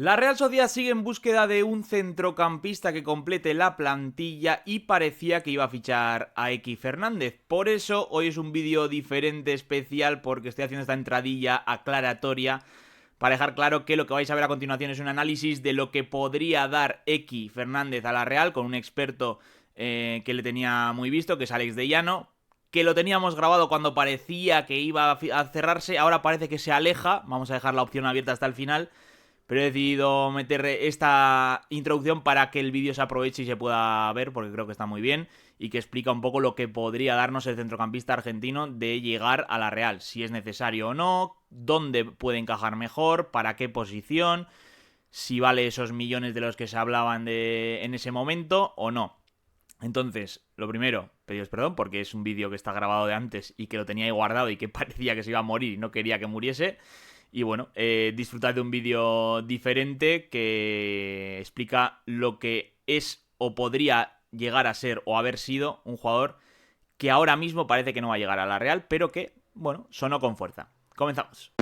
La Real Sociedad sigue en búsqueda de un centrocampista que complete la plantilla y parecía que iba a fichar a X Fernández. Por eso hoy es un vídeo diferente, especial, porque estoy haciendo esta entradilla aclaratoria para dejar claro que lo que vais a ver a continuación es un análisis de lo que podría dar X Fernández a la Real con un experto que le tenía muy visto, que es Alex de Llano, que lo teníamos grabado cuando parecía que iba a cerrarse, ahora parece que se aleja, vamos a dejar la opción abierta hasta el final, pero he decidido meter esta introducción para que el vídeo se aproveche y se pueda ver, porque creo que está muy bien y que explica un poco lo que podría darnos el centrocampista argentino de llegar a la Real, si es necesario o no, dónde puede encajar mejor, para qué posición, si vale esos millones de los que se hablaban en ese momento o no. Entonces, lo primero, pediros perdón porque es un vídeo que está grabado de antes y que lo tenía ahí guardado y que parecía que se iba a morir y no quería que muriese. Y bueno, disfrutad de un vídeo diferente que explica lo que es o podría llegar a ser o haber sido un jugador que ahora mismo parece que no va a llegar a la Real, pero que, bueno, sonó con fuerza. Comenzamos.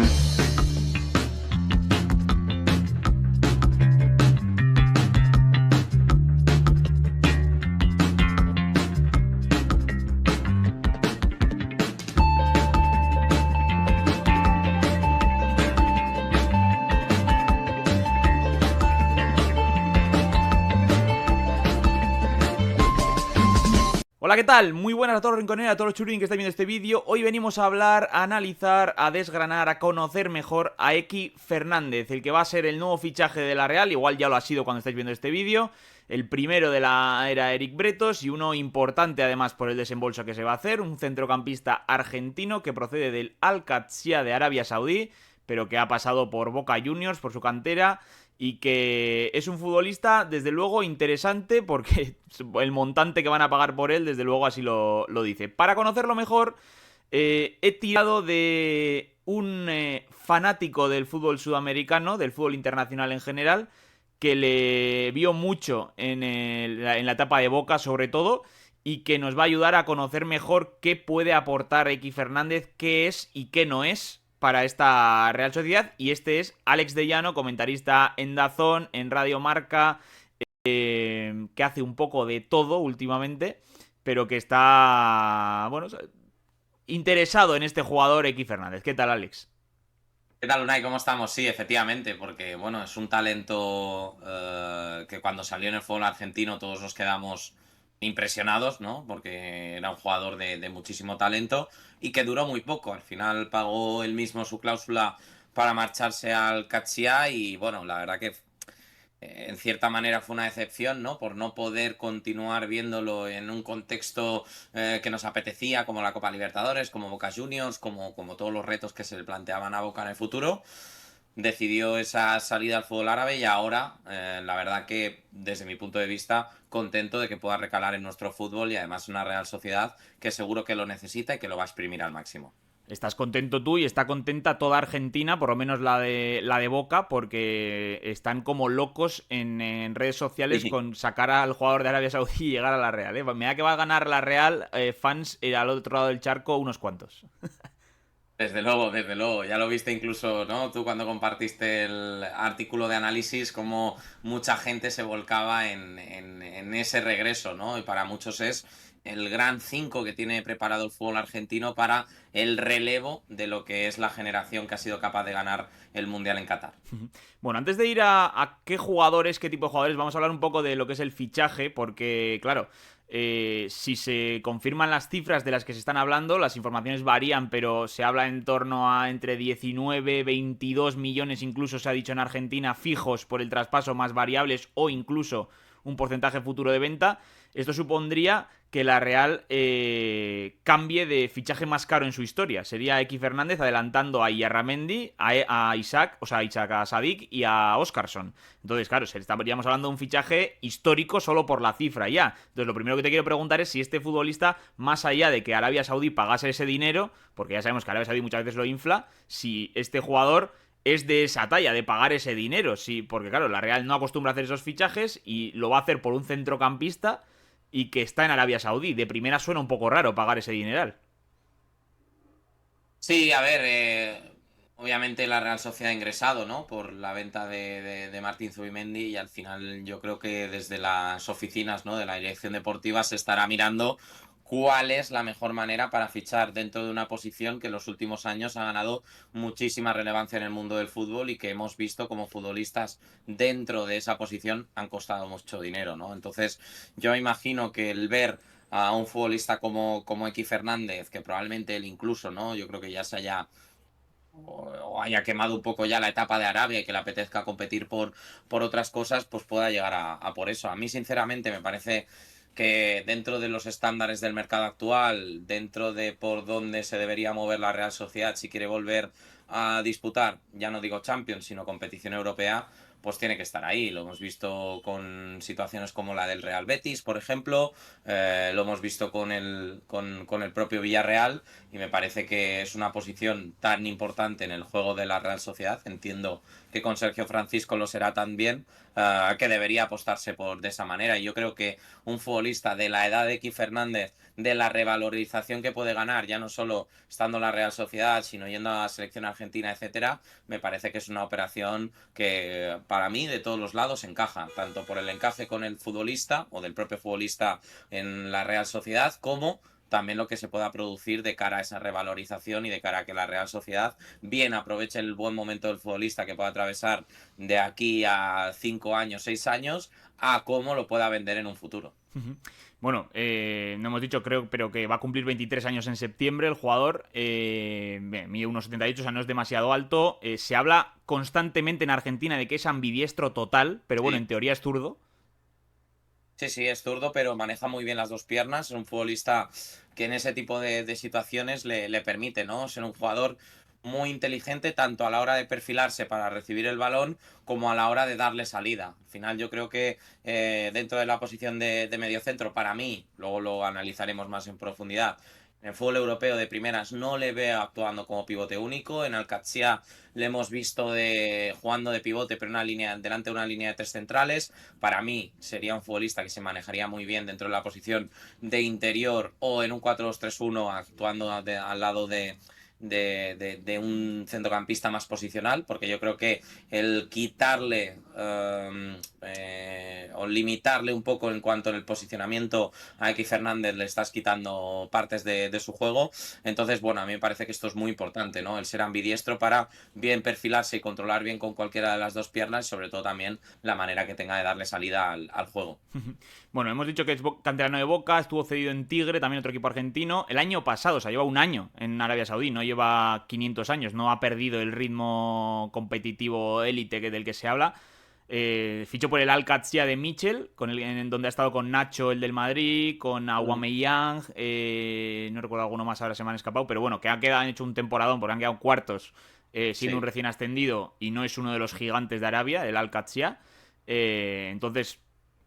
Hola, ¿qué tal? Muy buenas a todos los rinconeros, a todos los churín que estáis viendo este vídeo. Hoy venimos a hablar, a analizar, a desgranar, a conocer mejor a X Fernández, el que va a ser el nuevo fichaje de la Real, igual ya lo ha sido cuando estáis viendo este vídeo, el primero de la era Eric Bretos y uno importante además por el desembolso que se va a hacer, un centrocampista argentino que procede del Al-Qadsiya de Arabia Saudí, pero que ha pasado por Boca Juniors, por su cantera, y que es un futbolista, desde luego, interesante porque el montante que van a pagar por él, desde luego, así lo dice. Para conocerlo mejor, he tirado de un fanático del fútbol sudamericano, del fútbol internacional en general, que le vio mucho en la etapa de Boca, sobre todo, y que nos va a ayudar a conocer mejor qué puede aportar X Fernández, qué es y qué no es para esta Real Sociedad. Y este es Alex de Llano, comentarista en DAZN, en Radio Marca, que hace un poco de todo últimamente, pero que está, bueno, interesado en este jugador X Fernández. ¿Qué tal, Alex? ¿Qué tal, Unai? ¿Cómo estamos? Sí, efectivamente, porque bueno, es un talento que cuando salió en el fútbol argentino todos nos quedamos impresionados, ¿no? Porque era un jugador de muchísimo talento y que duró muy poco. Al final pagó él mismo su cláusula para marcharse al Catsia y bueno, la verdad que en cierta manera fue una decepción, ¿no? Por no poder continuar viéndolo en un contexto que nos apetecía, como la Copa Libertadores, como Boca Juniors, como todos los retos que se le planteaban a Boca en el futuro. Decidió esa salida al fútbol árabe y ahora, la verdad que desde mi punto de vista, contento de que pueda recalar en nuestro fútbol y además una Real Sociedad que seguro que lo necesita y que lo va a exprimir al máximo. Estás contento tú y está contenta toda Argentina, por lo menos la de Boca, porque están como locos en redes sociales Sí. con sacar al jugador de Arabia Saudí y llegar a la Real. Me da que va a ganar la Real, fans al otro lado del charco unos cuantos. Desde luego, ya lo viste incluso, ¿no? Tú cuando compartiste el artículo de análisis, como mucha gente se volcaba en ese regreso, ¿no? Y para muchos es el gran 5 que tiene preparado el fútbol argentino para el relevo de lo que es la generación que ha sido capaz de ganar el Mundial en Qatar. Bueno, antes de ir a qué jugadores, qué tipo de jugadores, vamos a hablar un poco de lo que es el fichaje, porque, claro, si se confirman las cifras de las que se están hablando, las informaciones varían, pero se habla en torno a entre 19, 22 millones, incluso se ha dicho en Argentina, fijos por el traspaso, más variables o incluso un porcentaje futuro de venta. Esto supondría que la Real cambie de fichaje más caro en su historia. Sería X Fernández adelantando a Iyarramendi, a Isaac, o sea, a Isaac, a Sadik y a Óscarson. Entonces, claro, estaríamos hablando de un fichaje histórico solo por la cifra ya. Entonces, lo primero que te quiero preguntar es si este futbolista, más allá de que Arabia Saudí pagase ese dinero, porque ya sabemos que Arabia Saudí muchas veces lo infla, si este jugador es de esa talla, de pagar ese dinero. Sí, porque claro, la Real no acostumbra a hacer esos fichajes y lo va a hacer por un centrocampista y que está en Arabia Saudí. De primera suena un poco raro pagar ese dineral. Sí, a ver, obviamente la Real Sociedad ha ingresado, ¿no? Por la venta de Martín Zubimendi y al final yo creo que desde las oficinas, ¿no? De la dirección deportiva se estará mirando cuál es la mejor manera para fichar dentro de una posición que en los últimos años ha ganado muchísima relevancia en el mundo del fútbol y que hemos visto como futbolistas dentro de esa posición han costado mucho dinero, ¿no? Entonces yo imagino que el ver a un futbolista como X Fernández, que probablemente él incluso, ¿no? Yo creo que ya se haya o haya quemado un poco ya la etapa de Arabia y que le apetezca competir por otras cosas, pues pueda llegar a por eso. A mí, sinceramente, me parece que dentro de los estándares del mercado actual, dentro de por dónde se debería mover la Real Sociedad si quiere volver a disputar, ya no digo Champions, sino competición europea, pues tiene que estar ahí. Lo hemos visto con situaciones como la del Real Betis, por ejemplo, lo hemos visto con el propio Villarreal y me parece que es una posición tan importante en el juego de la Real Sociedad. Entiendo que con Sergio Francisco lo será también, que debería apostarse por de esa manera. Y yo creo que un futbolista de la edad de X Fernández, de la revalorización que puede ganar, ya no solo estando en la Real Sociedad, sino yendo a la selección argentina, etcétera, me parece que es una operación que para mí de todos los lados encaja, tanto por el encaje con el futbolista o del propio futbolista en la Real Sociedad, como también lo que se pueda producir de cara a esa revalorización y de cara a que la Real Sociedad bien aproveche el buen momento del futbolista que pueda atravesar de aquí a 5 años, 6 años, a cómo lo pueda vender en un futuro. Bueno, no hemos dicho, creo, pero que va a cumplir 23 años en septiembre el jugador. Mide 1,78, o sea, no es demasiado alto. Se habla constantemente en Argentina de que es ambidiestro total, pero bueno, en Sí. teoría es zurdo. Sí, sí, es zurdo, pero maneja muy bien las dos piernas. Es un futbolista que en ese tipo de situaciones le permite, ¿no? Ser un jugador muy inteligente, tanto a la hora de perfilarse para recibir el balón, como a la hora de darle salida. Al final, yo creo que dentro de la posición de mediocentro, para mí, luego lo analizaremos más en profundidad. En el fútbol europeo de primeras no le veo actuando como pivote único. En Alcatzía le hemos visto jugando de pivote, pero delante de una línea de tres centrales. Para mí sería un futbolista que se manejaría muy bien dentro de la posición de interior o en un 4-2-3-1 actuando al lado de un centrocampista más posicional, porque yo creo que el quitarle o limitarle un poco en cuanto en el posicionamiento a X Fernández le estás quitando partes de su juego. Entonces, bueno, a mí me parece que esto es muy importante, ¿no? El ser ambidiestro para bien perfilarse y controlar bien con cualquiera de las dos piernas y sobre todo también la manera que tenga de darle salida al juego. Bueno, hemos dicho que es canterano de Boca, estuvo cedido en Tigre, también otro equipo argentino. El año pasado, o sea, lleva un año en Arabia Saudí, no lleva 500 años, no ha perdido el ritmo competitivo élite del que se habla. Fichó por el Al-Qadsiya de Michel, en donde ha estado con Nacho, el del Madrid, con Aubameyang, no recuerdo alguno más, ahora se me han escapado, pero bueno, que han hecho un temporadón porque han quedado cuartos, siendo un Sí. recién ascendido y no es uno de los gigantes de Arabia, el Al-Qadsiya. Entonces,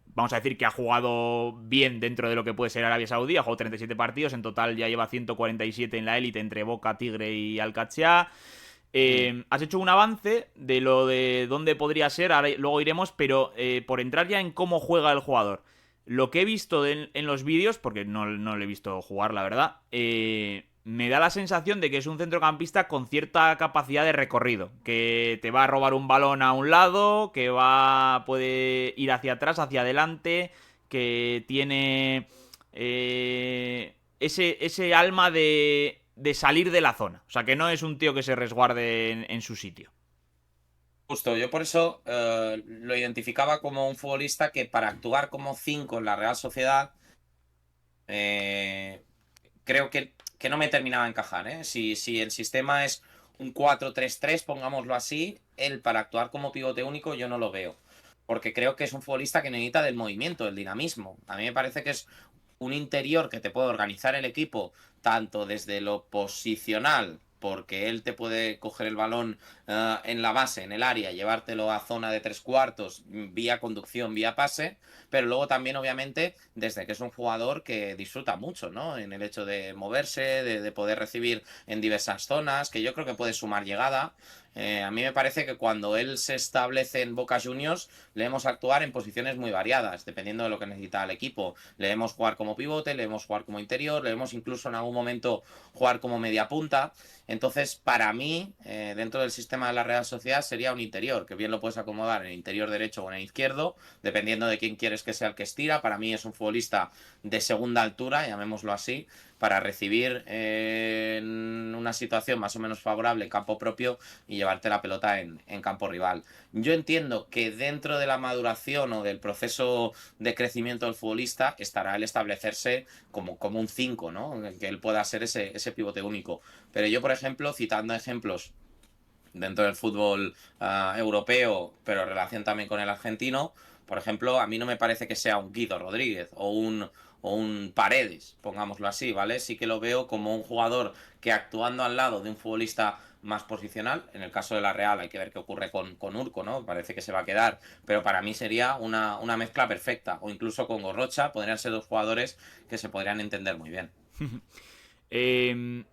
vamos a decir que ha jugado bien dentro de lo que puede ser Arabia Saudí, ha jugado 37 partidos, en total ya lleva 147 en la élite entre Boca, Tigre y Al-Qadsiya. Mm. Has hecho un avance de lo de dónde podría ser, ahora, luego iremos, pero por entrar ya en cómo juega el jugador. Lo que he visto en los vídeos, porque no le he visto jugar, la verdad, me da la sensación de que es un centrocampista con cierta capacidad de recorrido, que te va a robar un balón a un lado, que puede ir hacia atrás, hacia adelante, que tiene ese alma de salir de la zona. O sea, que no es un tío que se resguarde en su sitio. Justo, yo por eso lo identificaba como un futbolista que para actuar como 5 en la Real Sociedad eh, creo que no me terminaba de encajar, ¿eh? Si el sistema es un 4-3-3, pongámoslo así, él para actuar como pivote único yo no lo veo. Porque creo que es un futbolista que necesita del movimiento, del dinamismo. A mí me parece que es un interior que te puede organizar el equipo tanto desde lo posicional, porque él te puede coger el balón en la base, en el área, llevártelo a zona de tres cuartos, vía conducción, vía pase, pero luego también, obviamente, desde que es un jugador que disfruta mucho, ¿no? En el hecho de moverse, de poder recibir en diversas zonas, que yo creo que puede sumar llegada. A mí me parece que cuando él se establece en Boca Juniors, le vemos actuar en posiciones muy variadas, dependiendo de lo que necesita el equipo. Le vemos jugar como pivote, le vemos jugar como interior, le vemos incluso en algún momento jugar como media punta. Entonces, para mí, dentro del sistema de la Real Sociedad sería un interior, que bien lo puedes acomodar en el interior derecho o en el izquierdo, dependiendo de quién quieres que sea el que estira. Para mí es un futbolista de segunda altura, llamémoslo así, para recibir en una situación más o menos favorable en campo propio y llevarte la pelota en campo rival. Yo entiendo que dentro de la maduración o del proceso de crecimiento del futbolista estará el establecerse como un 5, ¿no? Que él pueda ser ese pivote único. Pero yo, por ejemplo, citando ejemplos dentro del fútbol europeo, pero en relación también con el argentino, por ejemplo, a mí no me parece que sea un Guido Rodríguez o un Paredes, pongámoslo así, ¿vale? Sí que lo veo como un jugador que actuando al lado de un futbolista más posicional, en el caso de la Real hay que ver qué ocurre con Urco, ¿no? Parece que se va a quedar, pero para mí sería una mezcla perfecta, o incluso con Gorrocha, podrían ser dos jugadores que se podrían entender muy bien. eh,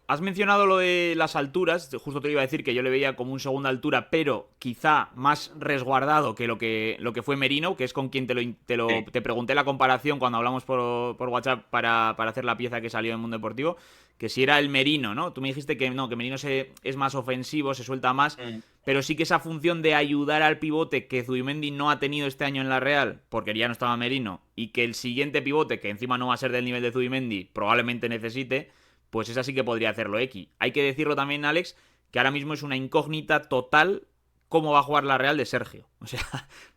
Has mencionado lo de las alturas, justo te iba a decir que yo le veía como un segunda altura, pero quizá más resguardado que lo que fue Merino, que es con quien Sí. te pregunté la comparación cuando hablamos por WhatsApp para hacer la pieza que salió en Mundo Deportivo, que si era el Merino, ¿no? Tú me dijiste que no, que Merino es más ofensivo, se suelta más, Mm. pero sí que esa función de ayudar al pivote que Zubimendi no ha tenido este año en la Real, porque ya no estaba Merino, y que el siguiente pivote, que encima no va a ser del nivel de Zubimendi, probablemente necesite, pues esa sí que podría hacerlo X. Hay que decirlo también, Alex, que ahora mismo es una incógnita total cómo va a jugar la Real de Sergio. O sea,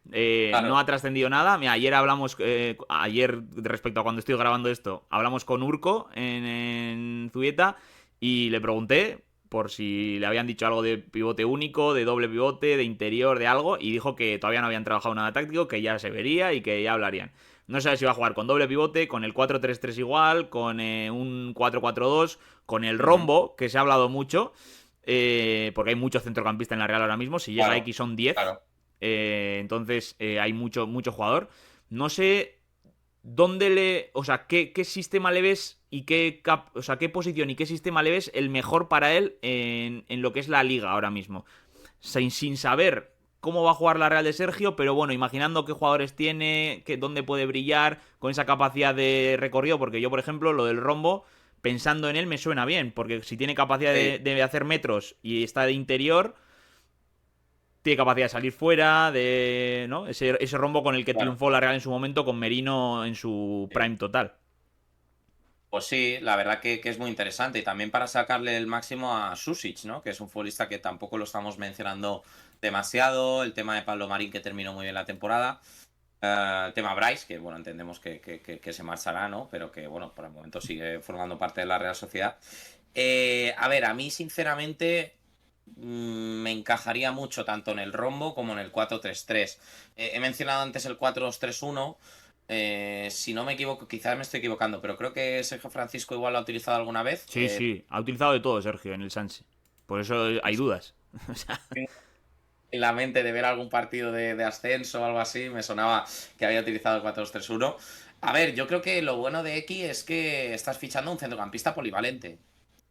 no Claro. ha trascendido nada. Mira, ayer respecto a cuando estoy grabando esto, hablamos con Urco en Zubieta y le pregunté por si le habían dicho algo de pivote único, de doble pivote, de interior, de algo, y dijo que todavía no habían trabajado nada táctico, que ya se vería y que ya hablarían. No sabe si va a jugar con doble pivote, con el 4-3-3 igual, con un 4-4-2, con el Ujú. rombo, que se ha hablado mucho, porque hay muchos centrocampistas en la Real ahora mismo. Si llega Claro, X son 10, claro. entonces hay mucho jugador. No sé dónde o sea, qué sistema le ves y o sea, qué posición y qué sistema le ves el mejor para él en lo que es la liga ahora mismo. Sin saber cómo va a jugar la Real de Sergio, pero bueno, imaginando qué jugadores tiene, dónde puede brillar, con esa capacidad de recorrido, porque yo, por ejemplo, lo del rombo, pensando en él, me suena bien, porque si tiene capacidad Sí. de hacer metros y está de interior, tiene capacidad de salir fuera, ¿no? Ese rombo con el que Claro. triunfó la Real en su momento, con Merino en su Sí. prime total. Pues sí, la verdad que es muy interesante. Y también para sacarle el máximo a Susic, ¿no? Que es un futbolista que tampoco lo estamos mencionando demasiado. El tema de Pablo Marín, que terminó muy bien la temporada. El tema Bryce, que bueno, entendemos que se marchará, ¿no? Pero que bueno, por el momento sigue formando parte de la Real Sociedad. A ver, a mí sinceramente me encajaría mucho tanto en el rombo como en el 4-3-3. He mencionado antes el 4-2-3-1. Si no me equivoco, quizás me estoy equivocando, pero creo que Sergio Francisco igual lo ha utilizado alguna vez. Sí, sí, ha utilizado de todo Sergio en el Sanse. Por eso hay dudas. O sea, En la mente de ver algún partido de ascenso o algo así, me sonaba que había utilizado el 4-2-3-1. A ver, yo creo que lo bueno de X es que estás fichando un centrocampista polivalente.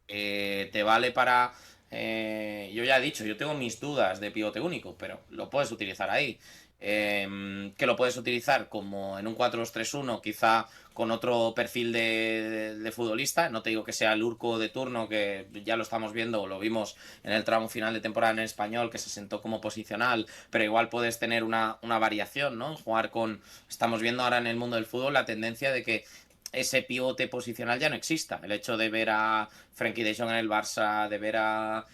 Te vale para... yo ya he dicho, yo tengo mis dudas de pivote único, pero lo puedes utilizar ahí. Que lo puedes utilizar como en un 4-2-3-1, quizá con otro perfil de futbolista. No te digo que sea el Urco de turno, que ya lo estamos viendo, o lo vimos en el tramo final de temporada en español, que se sentó como posicional, pero igual puedes tener una variación, ¿no? Jugar con... Estamos viendo ahora en el mundo del fútbol la tendencia de que ese pivote posicional ya no exista. El hecho de ver a Frenkie de Jong en el Barça, de ver a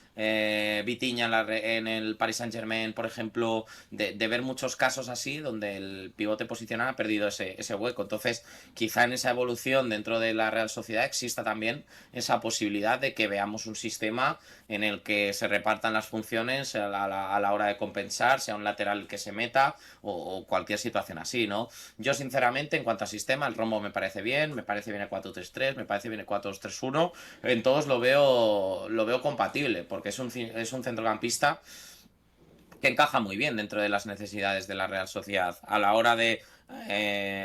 Vitinha en el Paris Saint-Germain, por ejemplo, de ver muchos casos así donde el pivote posicional ha perdido ese hueco. Entonces, quizá en esa evolución dentro de la Real Sociedad exista también esa posibilidad de que veamos un sistema en el que se repartan las funciones a la hora de compensar, sea un lateral que se meta o cualquier situación así, ¿no? Yo, sinceramente, en cuanto a sistema, el rombo me parece bien el 4-3-3, me parece bien el 4-2-3-1. En todos lo veo compatible, porque es un centrocampista que encaja muy bien dentro de las necesidades de la Real Sociedad. A la hora de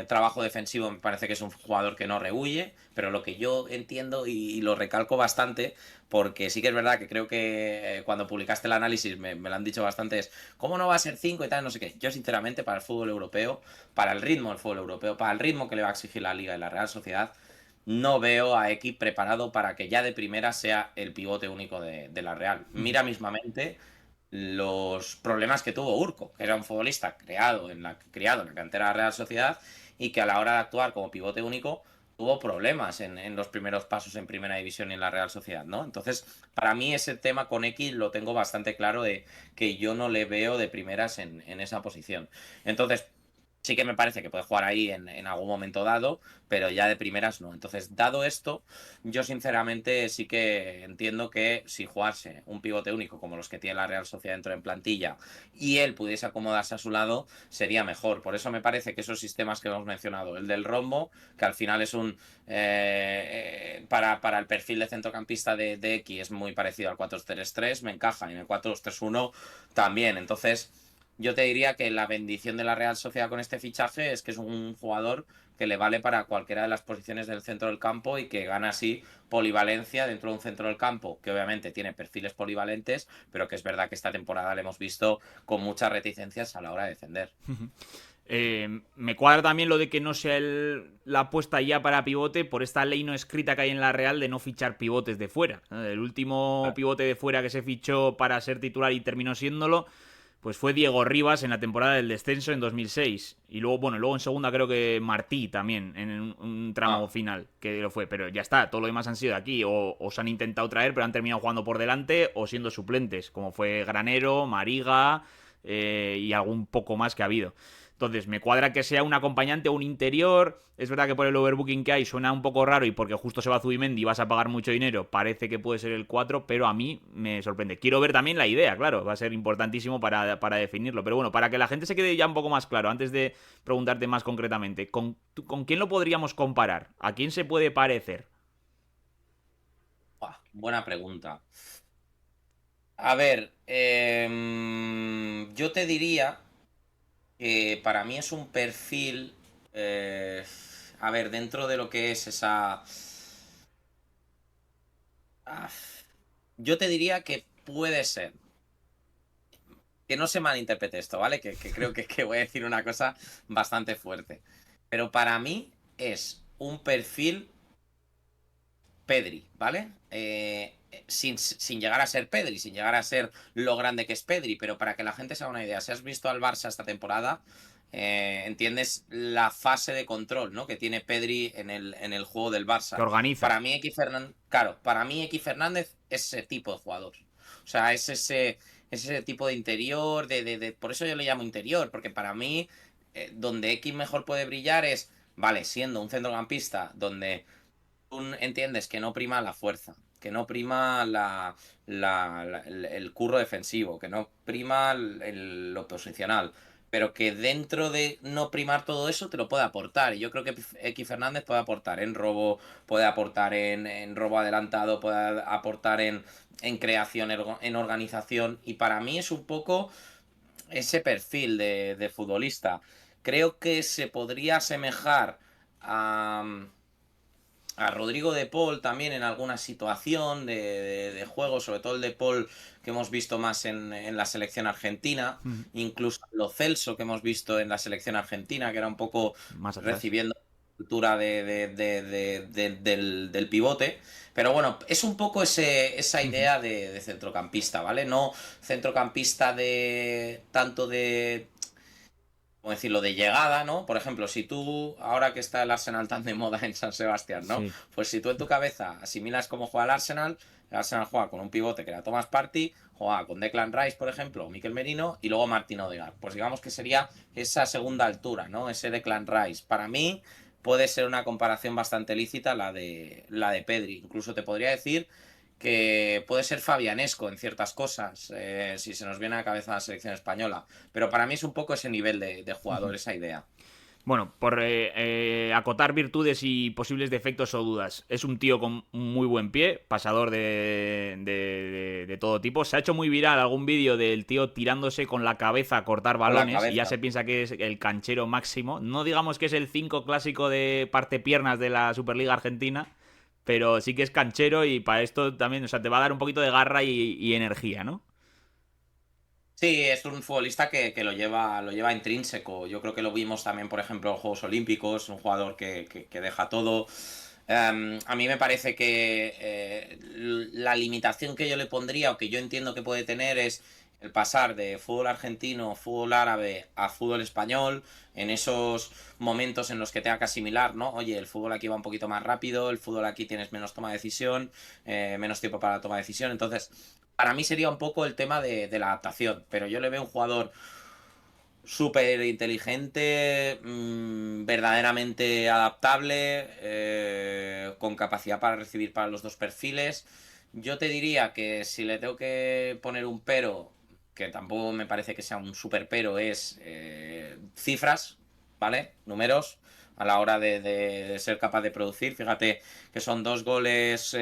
trabajo defensivo me parece que es un jugador que no rehuye, pero lo que yo entiendo y lo recalco bastante, porque sí que es verdad que creo que cuando publicaste el análisis me lo han dicho bastante, es ¿cómo no va a ser 5 y tal? No sé qué. Yo sinceramente para el fútbol europeo, para el ritmo del fútbol europeo, para el ritmo que le va a exigir la Liga y la Real Sociedad, no veo a X preparado para que ya de primera sea el pivote único de la Real. Mira mismamente los problemas que tuvo Urco, que era un futbolista criado en la cantera de la Real Sociedad y que a la hora de actuar como pivote único tuvo problemas en los primeros pasos en Primera División y en la Real Sociedad, ¿no? Entonces, para mí ese tema con X lo tengo bastante claro de que yo no le veo de primeras en esa posición. Entonces, sí que me parece que puede jugar ahí en algún momento dado, pero ya de primeras no. Entonces, dado esto, yo sinceramente sí que entiendo que si jugase un pivote único como los que tiene la Real Sociedad dentro en plantilla y él pudiese acomodarse a su lado, sería mejor. Por eso me parece que esos sistemas que hemos mencionado, el del rombo, que al final es un... para el perfil de centrocampista de X es muy parecido al 4-3-3, me encaja, y en el 4-2-3-1 también. Entonces... Yo te diría que la bendición de la Real Sociedad con este fichaje es que es un jugador que le vale para cualquiera de las posiciones del centro del campo y que gana así polivalencia dentro de un centro del campo, que obviamente tiene perfiles polivalentes, pero que es verdad que esta temporada le hemos visto con muchas reticencias a la hora de defender. Me cuadra también lo de que no sea la apuesta ya para pivote por esta ley no escrita que hay en la Real de no fichar pivotes de fuera. El último pivote de fuera que se fichó para ser titular y terminó siéndolo, pues fue Diego Rivas en la temporada del descenso en 2006. Y luego, bueno, luego en segunda creo que Martí también, en un tramo final, que lo fue. Pero ya está, todo lo demás han sido de aquí. O se han intentado traer, pero han terminado jugando por delante, o siendo suplentes, como fue Granero, Mariga y algún poco más que ha habido. Entonces, me cuadra que sea un acompañante o un interior. Es verdad que por el overbooking que hay suena un poco raro y porque justo se va Zubimendi y vas a pagar mucho dinero, parece que puede ser el 4, pero a mí me sorprende. Quiero ver también la idea, claro, va a ser importantísimo para definirlo. Pero bueno, para que la gente se quede ya un poco más claro, antes de preguntarte más concretamente, ¿con quién lo podríamos comparar? ¿A quién se puede parecer? Buena pregunta. A ver, yo te diría que para mí es un perfil, a ver, dentro de lo que es esa... ah, yo te diría que puede ser, que no se malinterprete esto, ¿vale? Que creo que voy a decir una cosa bastante fuerte. Pero para mí es un perfil Pedri, ¿vale? Sin llegar a ser Pedri, sin llegar a ser lo grande que es Pedri, pero para que la gente se haga una idea, si has visto al Barça esta temporada, entiendes la fase de control, ¿no? Que tiene Pedri en el juego del Que Barça. organiza. Para mí, X Fernández, claro, para mí X Fernández es ese tipo de jugador. O sea, es ese tipo de interior, por eso yo le llamo interior, porque para mí, donde X mejor puede brillar es, vale, siendo un centrocampista donde tú entiendes que no prima la fuerza, que no prima el curro defensivo, que no prima lo posicional, pero que dentro de no primar todo eso te lo puede aportar. Y yo creo que X Fernández puede aportar en robo, puede aportar en robo adelantado, puede aportar en creación, en organización. Y para mí es un poco ese perfil de futbolista. Creo que se podría asemejar a Rodrigo de Paul también en alguna situación de juego, sobre todo el de Paul que hemos visto más en la selección argentina, incluso Lo Celso que hemos visto en la selección argentina, que era un poco Más atrás. recibiendo la cultura del pivote. Pero bueno, es un poco esa idea de centrocampista, ¿vale? No centrocampista de tanto de como decirlo, de llegada, ¿no? Por ejemplo, si tú, ahora que está el Arsenal tan de moda en San Sebastián, ¿no? Sí. Pues si tú en tu cabeza asimilas cómo juega el Arsenal juega con un pivote que era Thomas Partey, juega con Declan Rice, por ejemplo, o Mikel Merino, y luego Martín Odegaard. Pues digamos que sería esa segunda altura, ¿no? Ese Declan Rice. Para mí puede ser una comparación bastante lícita la de Pedri. Incluso te podría decir que puede ser fabianesco en ciertas cosas, si se nos viene a la cabeza la selección española. Pero para mí es un poco ese nivel de jugador, esa idea. Bueno, por acotar virtudes y posibles defectos o dudas. Es un tío con muy buen pie, pasador de todo tipo. Se ha hecho muy viral algún vídeo del tío tirándose con la cabeza a cortar Con la balones y ya cabeza. se piensa que es el canchero máximo. No digamos que es el 5 clásico de parte piernas de la Superliga Argentina, pero sí que es canchero y para esto también, o sea, te va a dar un poquito de garra y energía, ¿no? Sí, es un futbolista que lo lleva intrínseco. Yo creo que lo vimos también, por ejemplo, en Juegos Olímpicos, un jugador que deja todo. A mí me parece que la limitación que yo le pondría o que yo entiendo que puede tener es el pasar de fútbol argentino, fútbol árabe a fútbol español, en esos momentos en los que tenga que asimilar, ¿no? Oye, el fútbol aquí va un poquito más rápido, el fútbol aquí tienes menos toma de decisión, menos tiempo para la toma de decisión. Entonces, para mí sería un poco el tema de la adaptación, pero yo le veo un jugador súper inteligente, verdaderamente adaptable, con capacidad para recibir para los dos perfiles. Yo te diría que si le tengo que poner un pero, que tampoco me parece que sea un super pero, es cifras, ¿vale? Números a la hora de ser capaz de producir. Fíjate que son 2 goles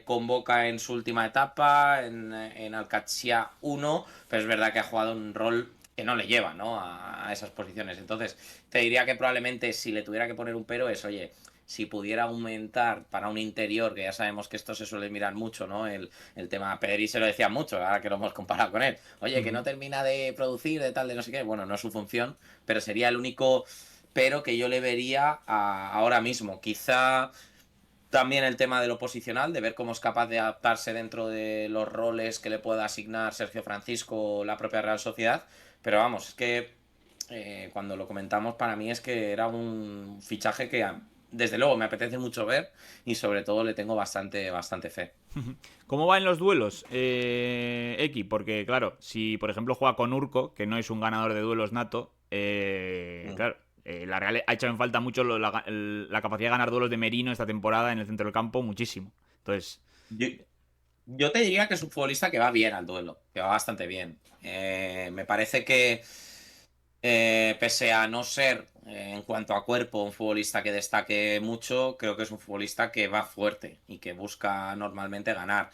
con Boca en su última etapa, en Alcacia 1, pero es verdad que ha jugado un rol que no le lleva, ¿no? A esas posiciones. Entonces, te diría que probablemente si le tuviera que poner un pero es, oye, si pudiera aumentar para un interior, que ya sabemos que esto se suele mirar mucho, ¿no? El tema, Pedri se lo decía mucho, ahora que lo hemos comparado con él. Oye, que no termina de producir, de tal, de no sé qué. Bueno, no es su función, pero sería el único pero que yo le vería ahora mismo. Quizá también el tema de lo posicional, de ver cómo es capaz de adaptarse dentro de los roles que le pueda asignar Sergio Francisco o la propia Real Sociedad. Pero vamos, es que cuando lo comentamos, para mí es que era un fichaje que desde luego me apetece mucho ver y sobre todo le tengo bastante, bastante fe. ¿Cómo va en los duelos, X? Porque, claro, si por ejemplo juega con Urco, que no es un ganador de duelos nato, Mm. claro, la Real ha hecho en falta mucho la capacidad de ganar duelos de Merino esta temporada en el centro del campo, muchísimo. Entonces, Yo, yo te diría que es un futbolista que va bien al duelo, que va bastante bien. Me parece que pese a no ser en cuanto a cuerpo un futbolista que destaque mucho, creo que es un futbolista que va fuerte y que busca normalmente ganar.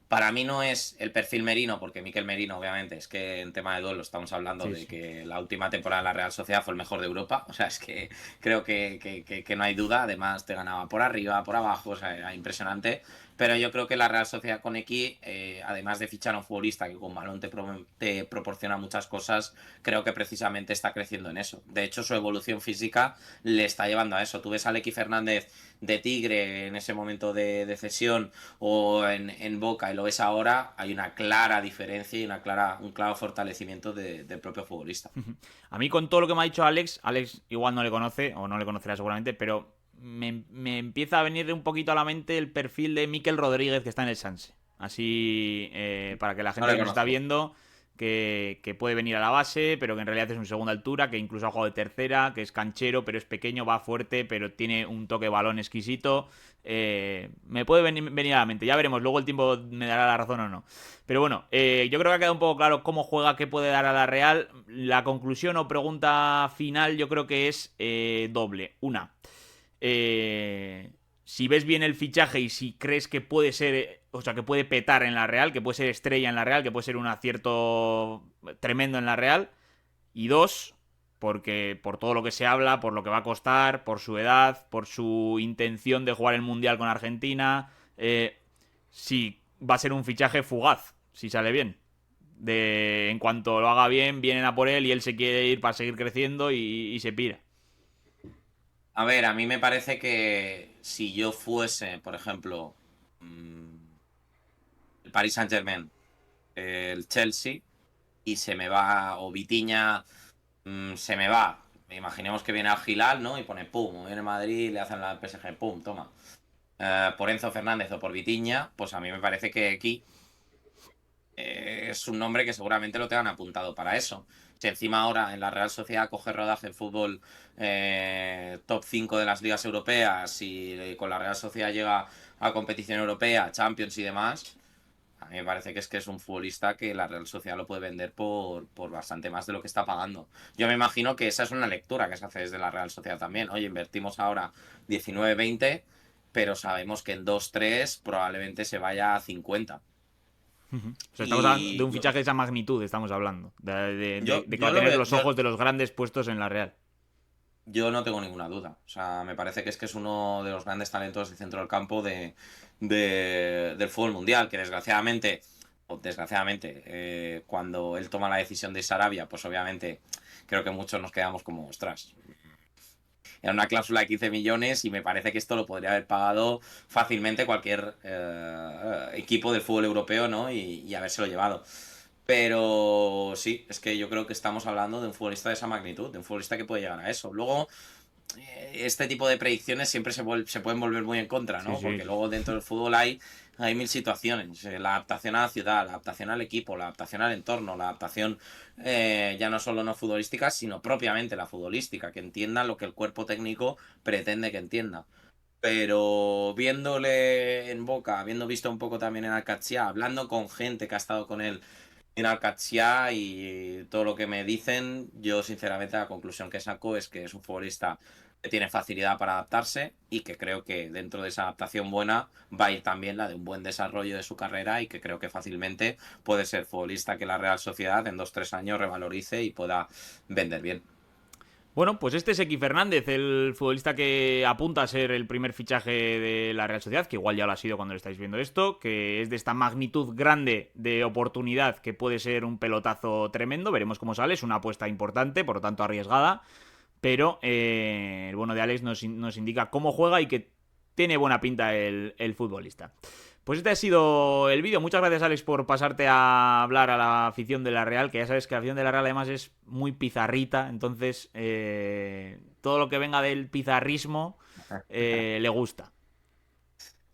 Para mí no es el perfil Merino, porque Mikel Merino, obviamente, es que en tema de duelo estamos hablando sí, de sí. que la última temporada de la Real Sociedad fue el mejor de Europa. O sea, es que creo que no hay duda. Además, te ganaba por arriba, por abajo, o sea, era impresionante. Pero yo creo que la Real Sociedad con X, además de fichar a un futbolista que con balón te proporciona muchas cosas, creo que precisamente está creciendo en eso. De hecho, su evolución física le está llevando a eso. Tú ves a X Fernández de Tigre en ese momento de cesión o en Boca y lo ves ahora, hay una clara diferencia y un claro fortalecimiento del propio futbolista. A mí con todo lo que me ha dicho Alex igual no le conoce, o no le conocerá seguramente, pero me empieza a venir un poquito a la mente el perfil de Mikel Rodríguez que está en el Sanse. Así, para que la No gente le que nos está conozco. viendo, que puede venir a la base, pero que en realidad es un segunda altura, que incluso ha jugado de tercera, que es canchero, pero es pequeño, va fuerte, pero tiene un toque de balón exquisito. Me puede venir a la mente, ya veremos, luego el tiempo me dará la razón o no. Pero bueno, yo creo que ha quedado un poco claro cómo juega, qué puede dar a la Real. La conclusión o pregunta final yo creo que es doble. Una, eh, si ves bien el fichaje y si crees que puede ser, o sea, que puede petar en la Real, que puede ser estrella en la Real, que puede ser un acierto tremendo en la Real. Y dos, porque por todo lo que se habla, por lo que va a costar, por su edad, por su intención de jugar el Mundial con Argentina, si va a ser un fichaje fugaz, si sale bien. En cuanto lo haga bien, vienen a por él y él se quiere ir para seguir creciendo y se pira. A ver, a mí me parece que si yo fuese, por ejemplo, el Paris Saint-Germain, el Chelsea, y se me va, o Vitinha se me va. Imaginemos que viene al Gilal, ¿no? Y pone pum, viene Madrid, le hacen la PSG, pum, toma. Por Enzo Fernández o por Vitinha, pues a mí me parece que aquí es un nombre que seguramente lo tengan apuntado para eso. Si encima ahora en la Real Sociedad coge rodaje en fútbol top 5 de las ligas europeas y con la Real Sociedad llega a competición europea, Champions y demás, A mí me parece que es un futbolista que la Real Sociedad lo puede vender por bastante más de lo que está pagando. Yo me imagino que esa es una lectura que se hace desde la Real Sociedad también. Oye, invertimos ahora 19-20, pero sabemos que en 2-3 probablemente se vaya a 50. O sea, estamos hablando de Y un fichaje de esa magnitud, estamos hablando. De que va a yo lo tener veo, los ojos de los grandes puestos en la Real. yo no tengo ninguna duda. O sea, me parece que es uno de los grandes talentos de centro del campo del fútbol mundial, que desgraciadamente, cuando él toma la decisión de Sarabia, pues obviamente creo que muchos nos quedamos como, ostras, era una cláusula de 15 millones y me parece que esto lo podría haber pagado fácilmente cualquier equipo del fútbol europeo, ¿no? Y habérselo llevado. Pero sí, es que yo creo que estamos hablando de un futbolista de esa magnitud, de un futbolista que puede llegar a eso. Luego, este tipo de predicciones siempre se pueden volver muy en contra, Sí, ¿no? sí. Porque luego dentro del fútbol hay mil situaciones. La adaptación a la ciudad, la adaptación al equipo, la adaptación al entorno, la adaptación ya no solo no futbolística, sino propiamente la futbolística, que entienda lo que el cuerpo técnico pretende que entienda. Pero viéndole en Boca, habiendo visto un poco también en Alcacia, hablando con gente que ha estado con él en Alcacia y todo lo que me dicen, yo sinceramente la conclusión que saco es que es un futbolista que tiene facilidad para adaptarse y que creo que dentro de esa adaptación buena va a ir también la de un buen desarrollo de su carrera y que creo que fácilmente puede ser futbolista que la Real Sociedad en 2-3 años revalorice y pueda vender bien. Bueno, pues este es X Fernández, el futbolista que apunta a ser el primer fichaje de la Real Sociedad, que igual ya lo ha sido cuando lo estáis viendo esto, que es de esta magnitud grande de oportunidad que puede ser un pelotazo tremendo. Veremos cómo sale, es una apuesta importante, por lo tanto arriesgada, pero el bueno de Alex nos indica cómo juega y que tiene buena pinta el futbolista. Pues este ha sido el vídeo. Muchas gracias, Alex, por pasarte a hablar a la afición de la Real, que ya sabes que la afición de la Real además es muy pizarrita, entonces todo lo que venga del pizarrismo le gusta.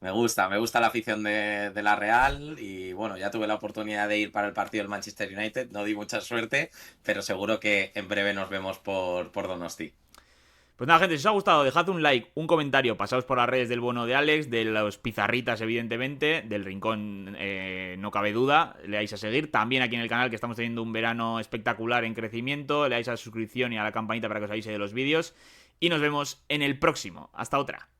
Me gusta la afición de la Real y bueno, ya tuve la oportunidad de ir para el partido del Manchester United, no di mucha suerte, pero seguro que en breve nos vemos por Donosti. Pues nada, gente, si os ha gustado, dejad un like, un comentario, pasaos por las redes del bueno de Alex, de los pizarritas, evidentemente, del rincón, no cabe duda, le dais a seguir. También aquí en el canal, que estamos teniendo un verano espectacular en crecimiento, le dais a la suscripción y a la campanita para que os avise de los vídeos. Y nos vemos en el próximo. Hasta otra.